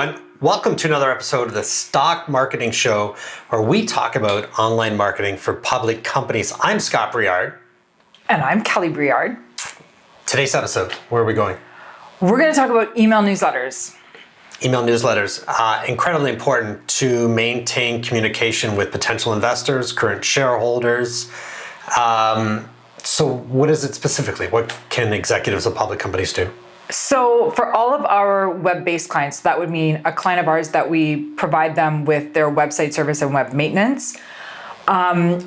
everyone. Welcome to another episode of the Stock Marketing Show, where we talk about online marketing for public companies. I'm Scott Briard. And I'm Kelly Briard. Today's episode, where are we going? We're going to talk about email newsletters. Email newsletters, incredibly important to maintain communication with potential investors, current shareholders. So what is it specifically? What can executives of public companies do? So for all of our web-based clients, that would mean a client of ours that we provide them with their website service and web maintenance.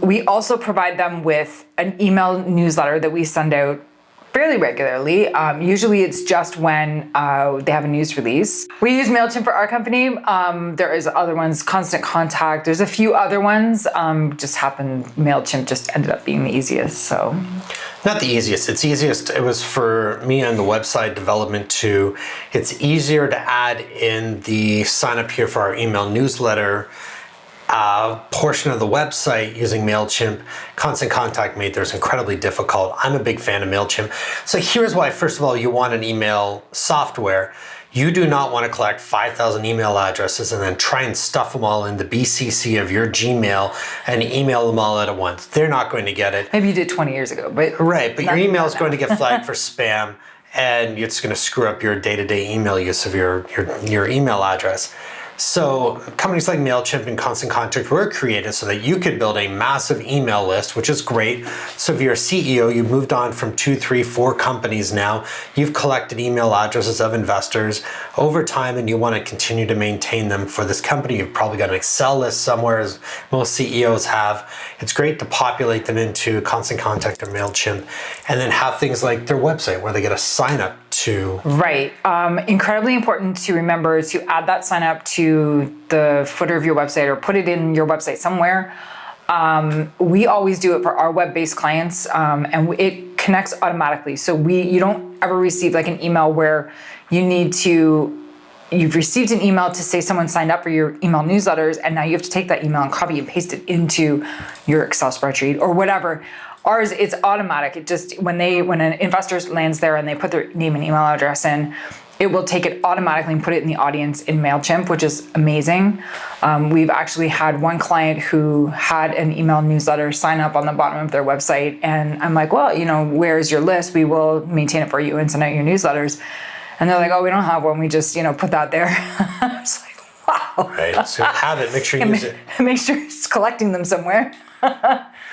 We also provide them with an email newsletter that we send out fairly regularly. Usually it's just when they have a news release. We use MailChimp for our company. There is other ones, Constant Contact. There's a few other ones. MailChimp just ended up being the easiest, so. Not the easiest. It's easiest. It was for me on the website development too. It's easier to add in the sign up here for our email newsletter portion of the website using MailChimp. Constant Contact made theirs incredibly difficult. I'm a big fan of MailChimp. So here's why. First of all, you want an email software. You do not want to collect 5,000 email addresses and then try and stuff them all in the BCC of your Gmail and email them all at once. They're not going to get it. Maybe you did 20 years ago, but right. But your email is going to get flagged for spam, and it's going to screw up your day-to-day email use of your email address. So companies like MailChimp and Constant Contact were created so that you could build a massive email list, which is great. So if you're a CEO, you've moved on from 2, 3, 4 companies now, you've collected email addresses of investors over time and you want to continue to maintain them for this company. You've probably got an Excel list somewhere, as most CEOs have. It's great to populate them into Constant Contact or MailChimp and then have things like their website where they get a sign up to. Right. Incredibly important to remember to add that sign up to the footer of your website or put it in your website somewhere. We always do it for our web-based clients, and it connects automatically. So you don't ever receive like an email where you've received an email to say someone signed up for your email newsletters, and now you have to take that email and copy and paste it into your Excel spreadsheet or whatever. Ours, it's automatic. It just, when an investor lands there and they put their name and email address in, it will take it automatically and put it in the audience in MailChimp, which is amazing. We've actually had one client who had an email newsletter sign up on the bottom of their website. And I'm like, well, where's your list? We will maintain it for you and send out your newsletters. And they're like, oh, we don't have one. We just, put that there. I was like, wow. Right, so have it, make sure you use it. Make sure it's collecting them somewhere.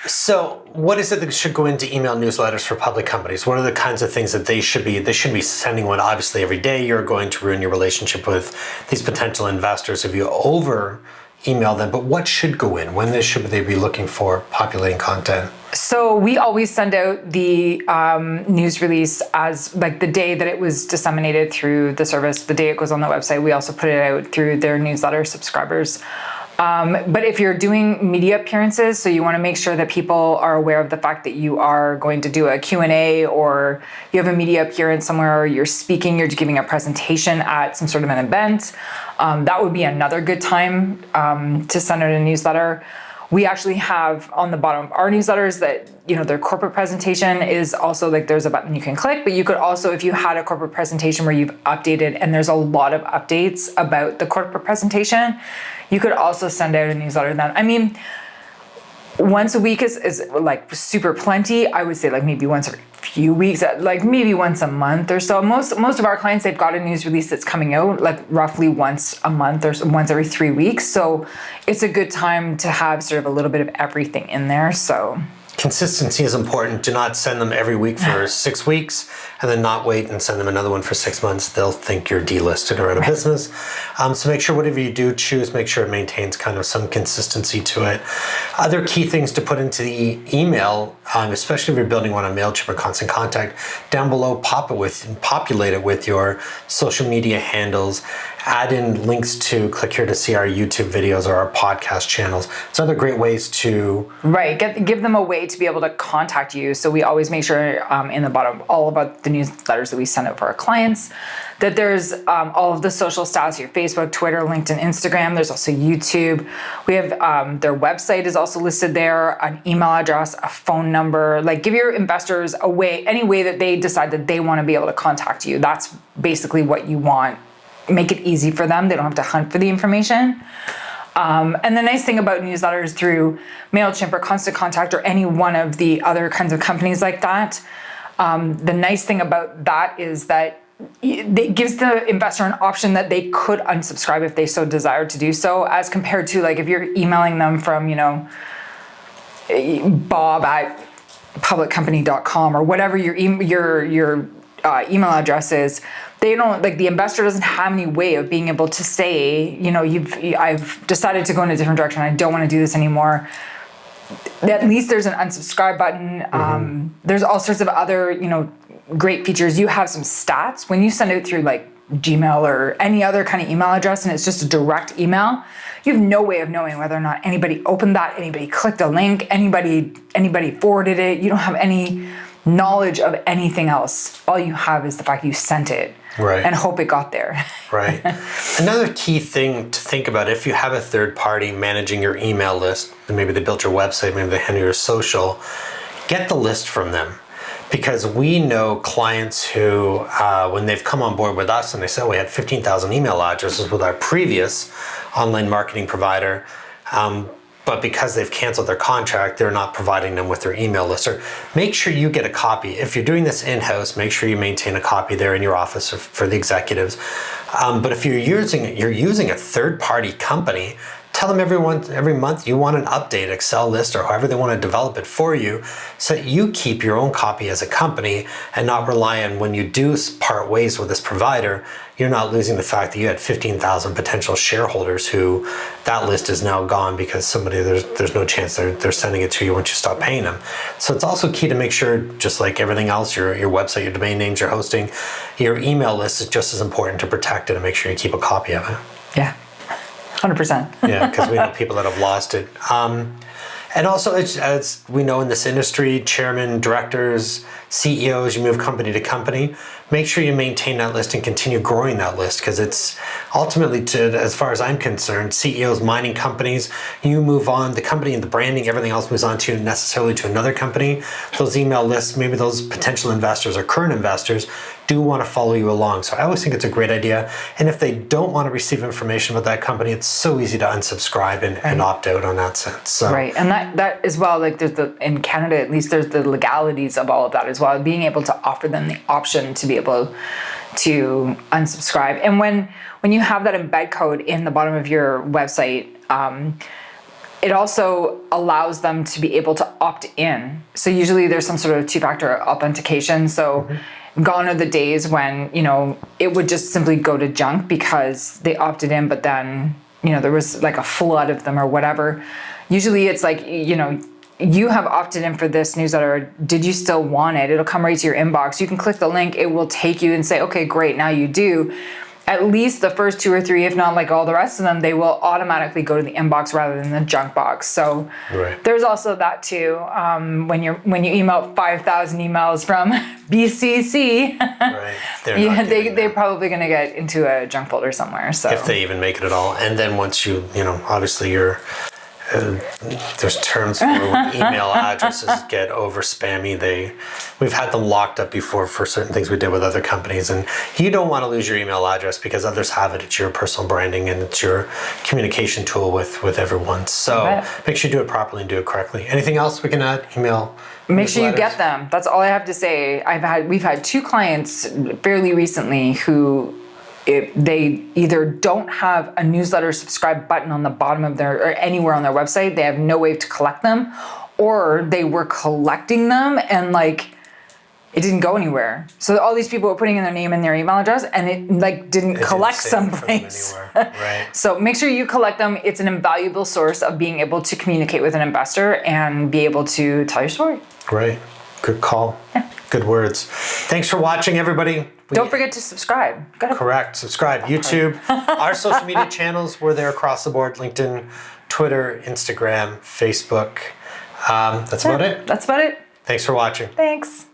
So what is it that should go into email newsletters for public companies? What are the kinds of things that they should be sending one? Obviously, every day you're going to ruin your relationship with these potential investors if you over email them, but what should go in? When should they be looking for populating content? So we always send out the news release as like the day that it was disseminated through the service, the day it goes on the website. We also put it out through their newsletter subscribers. But if you're doing media appearances, so you want to make sure that people are aware of the fact that you are going to do a Q&A or you have a media appearance somewhere, or you're speaking, you're giving a presentation at some sort of an event, that would be another good time to send out a newsletter. We actually have on the bottom of our newsletters that, their corporate presentation is also like there's a button you can click, but you could also, if you had a corporate presentation where you've updated and there's a lot of updates about the corporate presentation, you could also send out a newsletter then. I mean, once a week is like super plenty. I would say like maybe once every few weeks, like maybe once a month or so. Most of our clients, they've got a news release that's coming out like roughly once a month or once every 3 weeks. So it's a good time to have sort of a little bit of everything in there. So consistency is important. Do not send them every week for 6 weeks and then not wait and send them another one for 6 months. They'll think you're delisted or out of business. So make sure whatever you do choose, make sure it maintains kind of some consistency to it. Other key things to put into the email, especially if you're building one on MailChimp or Constant Contact, down below populate it with your social media handles. Add in links to click here to see our YouTube videos or our podcast channels. It's other great ways to give them a way to be able to contact you. So we always make sure in the bottom all about the newsletters that we send out for our clients that there's all of the social styles, your Facebook, Twitter, LinkedIn, Instagram. There's also YouTube. We have their website is also listed there, an email address, a phone number. Like give your investors any way that they decide that they want to be able to contact you. That's basically what you want make it easy for them. They don't have to hunt for the information. And the nice thing about newsletters through MailChimp or Constant Contact or any one of the other kinds of companies like that, the nice thing about that is that it gives the investor an option that they could unsubscribe if they so desired to do so, as compared to like if you're emailing them from, bob@publiccompany.com or whatever your email address is. They don't, like, the investor doesn't have any way of being able to say, I've decided to go in a different direction. I don't want to do this anymore. At least there's an unsubscribe button. There's all sorts of other, great features. You have some stats when you send it through like Gmail or any other kind of email address, and it's just a direct email. You have no way of knowing whether or not anybody opened that, anybody clicked a link, anybody forwarded it. You don't have any knowledge of anything else. All you have is the fact you sent it. Right. And hope it got there. Right. Another key thing to think about, if you have a third party managing your email list, maybe they built your website, maybe they handle your social, get the list from them. Because we know clients who, when they've come on board with us and they say, we had 15,000 email addresses with our previous online marketing provider, but because they've canceled their contract, they're not providing them with their email list. Or make sure you get a copy. If you're doing this in-house, make sure you maintain a copy there in your office or for the executives. But if you're using a third-party company, tell them every month you want an update Excel list or however they want to develop it for you, so that you keep your own copy as a company and not rely on when you do part ways with this provider, you're not losing the fact that you had 15,000 potential shareholders who that list is now gone because there's no chance they're sending it to you once you stop paying them. So it's also key to make sure, just like everything else, your website, your domain names, your hosting, your email list is just as important to protect it and make sure you keep a copy of it. Yeah. 100%. Yeah, because we know people that have lost it. And also, as we know in this industry, chairmen, directors, CEOs, you move company to company, make sure you maintain that list and continue growing that list, because it's ultimately, as far as I'm concerned, CEOs, mining companies, you move on, the company and the branding, everything else moves on to necessarily to another company. Those email lists, maybe those potential investors or current investors do want to follow you along. So I always think it's a great idea. And if they don't want to receive information about that company, it's so easy to unsubscribe and opt out on that sense. So. Right, and that as well, like in Canada at least, there's the legalities of all of that as well, being able to offer them the option to be able to unsubscribe. And when you have that embed code in the bottom of your website, it also allows them to be able to opt in. So usually there's some sort of two-factor authentication. So gone are the days when, it would just simply go to junk because they opted in, but then, there was like a flood of them or whatever. Usually it's like, you have opted in for this newsletter. Did you still want it? It'll come right to your inbox. You can click the link. It will take you and say, okay, great, now you do. At least the first 2 or 3, if not like all the rest of them, they will automatically go to the inbox rather than the junk box. So There's also that too. When you email 5,000 emails from BCC, they're probably going to get into a junk folder somewhere. So if they even make it at all, and then once you obviously you're. There's terms for when email addresses get over spammy. We've had them locked up before for certain things we did with other companies, and you don't want to lose your email address because others have it. It's your personal branding and it's your communication tool with everyone. So make sure you do it properly and do it correctly. Anything else we can add? Email. Make sure you get them. That's all I have to say. We've had 2 clients fairly recently who. They either don't have a newsletter subscribe button on the bottom of or anywhere on their website, they have no way to collect them, or they were collecting them and it didn't go anywhere. So all these people were putting in their name and their email address and it didn't collect someplace. Right. So make sure you collect them. It's an invaluable source of being able to communicate with an investor and be able to tell your story. Great. Good call. Yeah. Good words. Thanks for watching, everybody. Don't forget to subscribe. Correct. Subscribe. YouTube. Our social media channels, we're there across the board. LinkedIn, Twitter, Instagram, Facebook. That's about it. That's about it. Thanks for watching. Thanks.